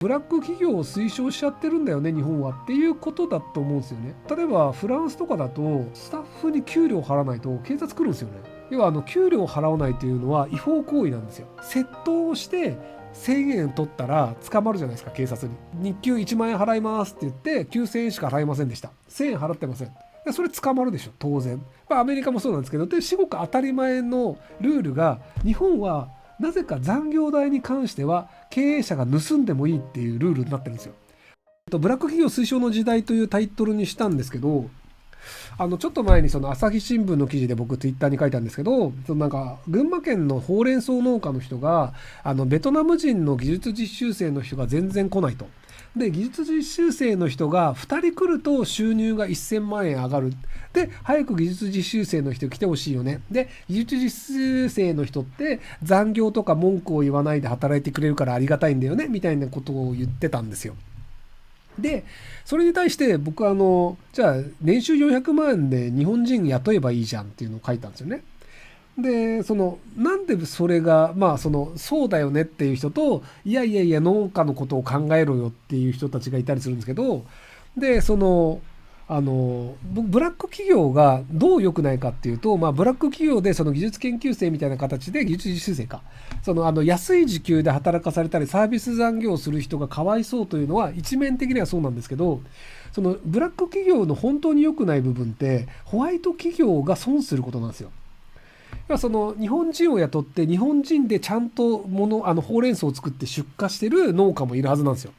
ブラック企業を推奨しちゃってるんだよね日本はっていうことだと思うんですよね。例えばフランスとかだとスタッフに給料を払わないと警察来るんですよね。要は給料を払わないというのは違法行為なんですよ。窃盗をして1000円取ったら捕まるじゃないですか、警察に。日給1万円払いますって言って9000円しか払いませんでした。1000円払ってません。それ捕まるでしょ当然。アメリカもそうなんですけど、ですごく当たり前のルールが日本はなぜか残業代に関しては経営者が盗んでもいいっていうルールになってるんですよ。ブラック企業推奨の時代というタイトルにしたんですけど、ちょっと前にその朝日新聞の記事で僕ツイッターに書いたんですけど、そのなんか群馬県のほうれん草農家の人がベトナム人の技術実習生の人が全然来ないと。で技術実習生の人が2人来ると収入が1000万円上がる。で早く技術実習生の人来てほしいよね。で技術実習生の人って残業とか文句を言わないで働いてくれるからありがたいんだよねみたいなことを言ってたんですよ。でそれに対して僕はじゃあ年収400万円で日本人雇えばいいじゃんっていうのを書いたんですよね。でなんでそれがそうだよねっていう人と、いやいやいや農家のことを考えろよっていう人たちがいたりするんですけど、でブラック企業がどう良くないかっていうと、ブラック企業でその技術研究生みたいな形で技術実習生か安い時給で働かされたりサービス残業をする人がかわいそうというのは一面的にはそうなんですけど、そのブラック企業の本当に良くない部分ってホワイト企業が損することなんですよ。日本人を雇って日本人でちゃんとほうれん草を作って出荷してる農家もいるはずなんですよ。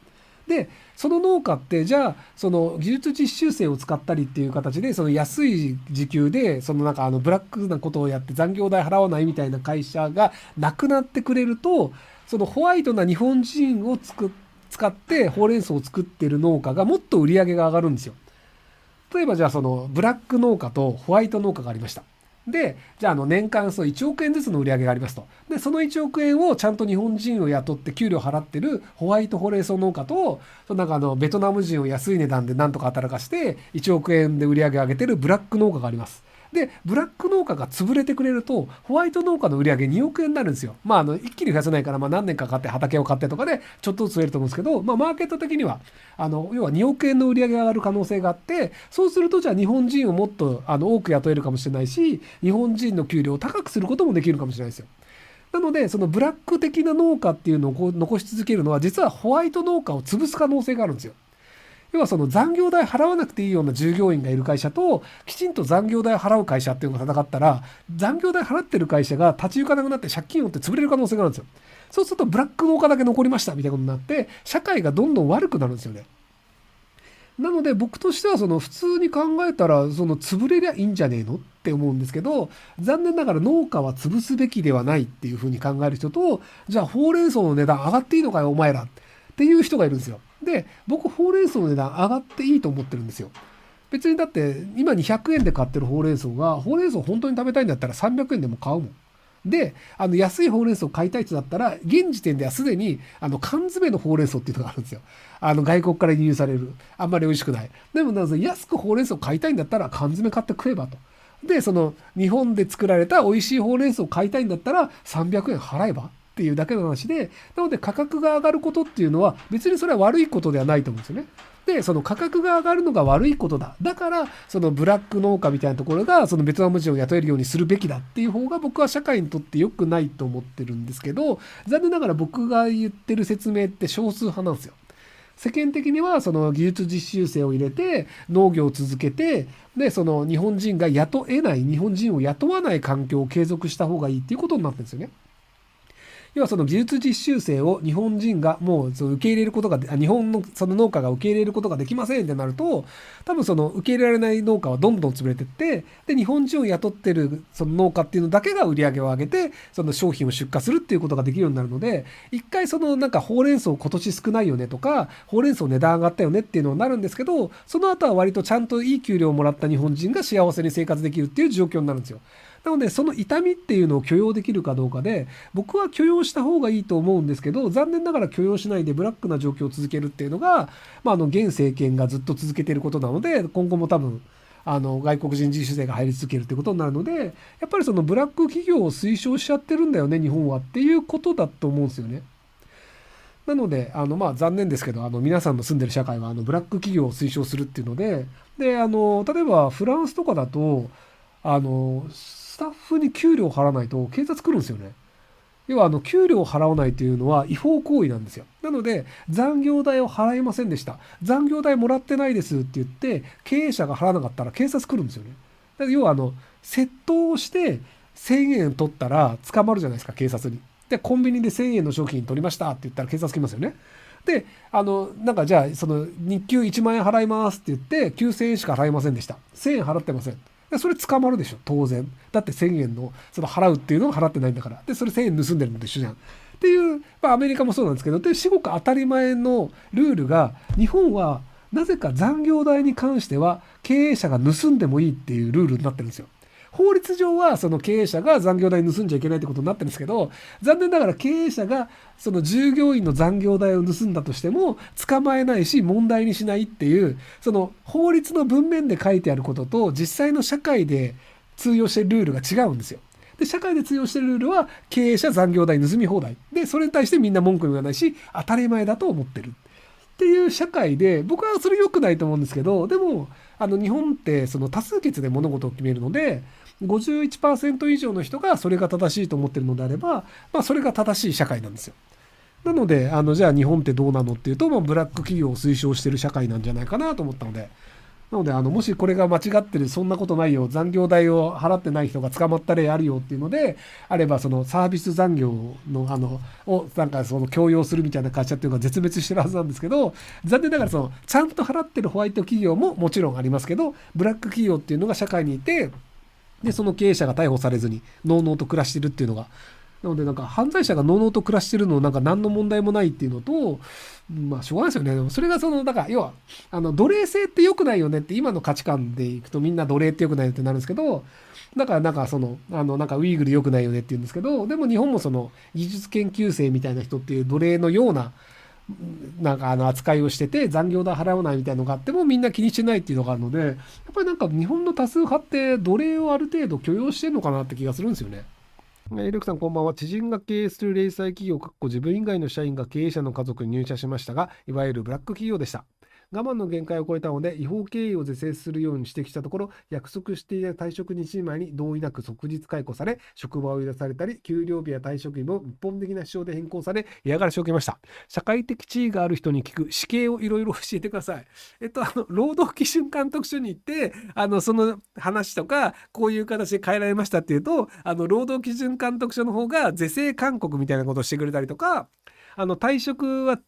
でその農家ってじゃあ技術実習生を使ったりっていう形で安い時給でブラックなことをやって残業代払わないみたいな会社がなくなってくれると、ホワイトな日本人を使ってほうれん草を作っている農家がもっと売り上げが上がるんですよ。例えばじゃあブラック農家とホワイト農家がありました。でじゃあ年間1億円ずつの売り上げがありますと。でその1億円をちゃんと日本人を雇って給料払ってるホワイトほうれん草農家と、ベトナム人を安い値段でなんとか働かして1億円で売り上げを上げてるブラック農家があります。でブラック農家が潰れてくれるとホワイト農家の売り上げ2億円になるんですよ。一気に増やせないから、何年かかって畑を買ってとかでちょっとずつ増えると思うんですけど、マーケット的には要は2億円の売り上げが上がる可能性があって、そうするとじゃあ日本人をもっと多く雇えるかもしれないし、日本人の給料を高くすることもできるかもしれないですよ。なのでブラック的な農家っていうのを残し続けるのは実はホワイト農家を潰す可能性があるんですよ。要は残業代払わなくていいような従業員がいる会社ときちんと残業代を払う会社っていうのが戦ったら、残業代払ってる会社が立ち行かなくなって借金を負って潰れる可能性があるんですよ。そうするとブラック農家だけ残りましたみたいなことになって社会がどんどん悪くなるんですよね。なので僕としては普通に考えたら潰れりゃいいんじゃねえのって思うんですけど、残念ながら農家は潰すべきではないっていうふうに考える人と、じゃあほうれん草の値段上がっていいのかよお前らっていう人がいるんですよ。で僕ほうれん草の値段上がっていいと思ってるんですよ。別にだって今200円で買ってるほうれん草がほうれん草本当に食べたいんだったら300円でも買うもん。で安いほうれん草を買いたい人だったら現時点ではすでに缶詰のほうれん草っていうのがあるんですよ。外国から輸入されるあんまり美味しくない。でも安くほうれん草を買いたいんだったら缶詰買って食えばと。で日本で作られた美味しいほうれん草を買いたいんだったら300円払えばっていうだけの話で、なので価格が上がることっていうのは別にそれは悪いことではないと思うんですよね。で価格が上がるのが悪いことだ、だからブラック農家みたいなところがベトナム人を雇えるようにするべきだっていう方が僕は社会にとって良くないと思ってるんですけど、残念ながら僕が言ってる説明って少数派なんですよ。世間的には技術実習生を入れて農業を続けて、で日本人が雇えない、日本人を雇わない環境を継続した方がいいっていうことになってるんですよね。要は技術実習生を日本人がもう受け入れることが日本の農家が受け入れることができませんってなると、多分受け入れられない農家はどんどん潰れていって、で日本人を雇ってる農家っていうのだけが売り上げを上げて商品を出荷するっていうことができるようになるので、一回なんかほうれん草今年少ないよねとかほうれん草値段上がったよねっていうのになるんですけど、その後は割とちゃんといい給料をもらった日本人が幸せに生活できるっていう状況になるんですよ。なのでその痛みっていうのを許容できるかどうかで、僕は許容した方がいいと思うんですけど、残念ながら許容しないでブラックな状況を続けるっていうのが、現政権がずっと続けていることなので、今後も多分外国人実習生が入り続けるってことになるので、やっぱりブラック企業を推奨しちゃってるんだよね日本はっていうことだと思うんですよね。なので、残念ですけど、皆さんの住んでる社会は、ブラック企業を推奨するっていうので、で、例えばフランスとかだと、スタッフに給料を払わないと警察来るんですよね。要は、給料を払わないというのは違法行為なんですよ。なので、残業代を払いませんでした。残業代もらってないですって言って、経営者が払わなかったら警察来るんですよね。だから要は、窃盗をして1000円取ったら捕まるじゃないですか、警察に。で、コンビニで1000円の商品取りましたって言ったら警察来ますよね。で、なんかじゃあ、その日給1万円払いますって言って、9000円しか払いませんでした。1000円払ってません。でそれ捕まるでしょ、当然。だって1000円の、その払うっていうのを払ってないんだから。で、それ1000円盗んでるのと一緒じゃん。っていう、アメリカもそうなんですけど、で、至極当たり前のルールが、日本はなぜか残業代に関しては経営者が盗んでもいいっていうルールになってるんですよ。法律上はその経営者が残業代盗んじゃいけないってことになってるんですけど、残念ながら経営者がその従業員の残業代を盗んだとしても捕まえないし問題にしないっていう、その法律の文面で書いてあることと実際の社会で通用しているルールが違うんですよ。で、社会で通用しているルールは経営者残業代盗み放題。で、それに対してみんな文句言わないし、当たり前だと思ってる。っていう社会で、僕はそれ良くないと思うんですけど、でも、日本ってその多数決で物事を決めるので、51% 以上の人がそれが正しいと思ってるのであれば、それが正しい社会なんですよ。なので、じゃあ日本ってどうなのっていうと、ブラック企業を推奨してる社会なんじゃないかなと思ったので、なので、もしこれが間違ってる、そんなことないよ、残業代を払ってない人が捕まった例あるよっていうので、あれば、そのサービス残業の、を、なんかその強要するみたいな会社っていうのが絶滅してるはずなんですけど、残念ながらちゃんと払ってるホワイト企業ももちろんありますけど、ブラック企業っていうのが社会にいて、で、その経営者が逮捕されずに、のうのうと暮らしてるっていうのが、なのでなんか犯罪者がのうのうと暮らしてるのなんか何の問題もないっていうのと、しょうがないですよね。でもそれがだから要は、奴隷制って良くないよねって今の価値観でいくとみんな奴隷って良くないよってなるんですけど、だからなんかなんかウイグル良くないよねって言うんですけど、でも日本も技術研究生みたいな人っていう奴隷のような、なんか扱いをしてて残業代払わないみたいなのがあってもみんな気にしてないっていうのがあるので、やっぱりなんか日本の多数派って奴隷をある程度許容してるのかなって気がするんですよね。エルクさんこんばんは。知人が経営する零細企業、自分以外の社員が経営者の家族に入社しましたが、いわゆるブラック企業でした。我慢の限界を超えたので、違法経営を是正するように指摘したところ、約束していた退職日時前に同意なく即日解雇され、職場を追い出されたり、給料日や退職日も一本的な主張で変更され、嫌がらせを受けました。社会的地位がある人に聞く死刑をいろいろ教えてください。労働基準監督署に行って、その話とか、こういう形で変えられましたっていうと、労働基準監督署の方が是正勧告みたいなことをしてくれたりとか、退職は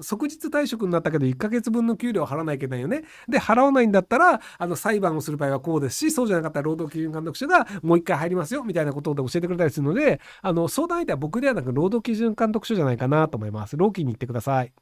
即日退職になったけど1ヶ月分の給料を払わないといけないよね。で払わないんだったら裁判をする場合はこうですし、そうじゃなかったら労働基準監督署がもう一回入りますよみたいなことで教えてくれたりするので、相談相手は僕ではなく労働基準監督署じゃないかなと思います。労基に行ってください。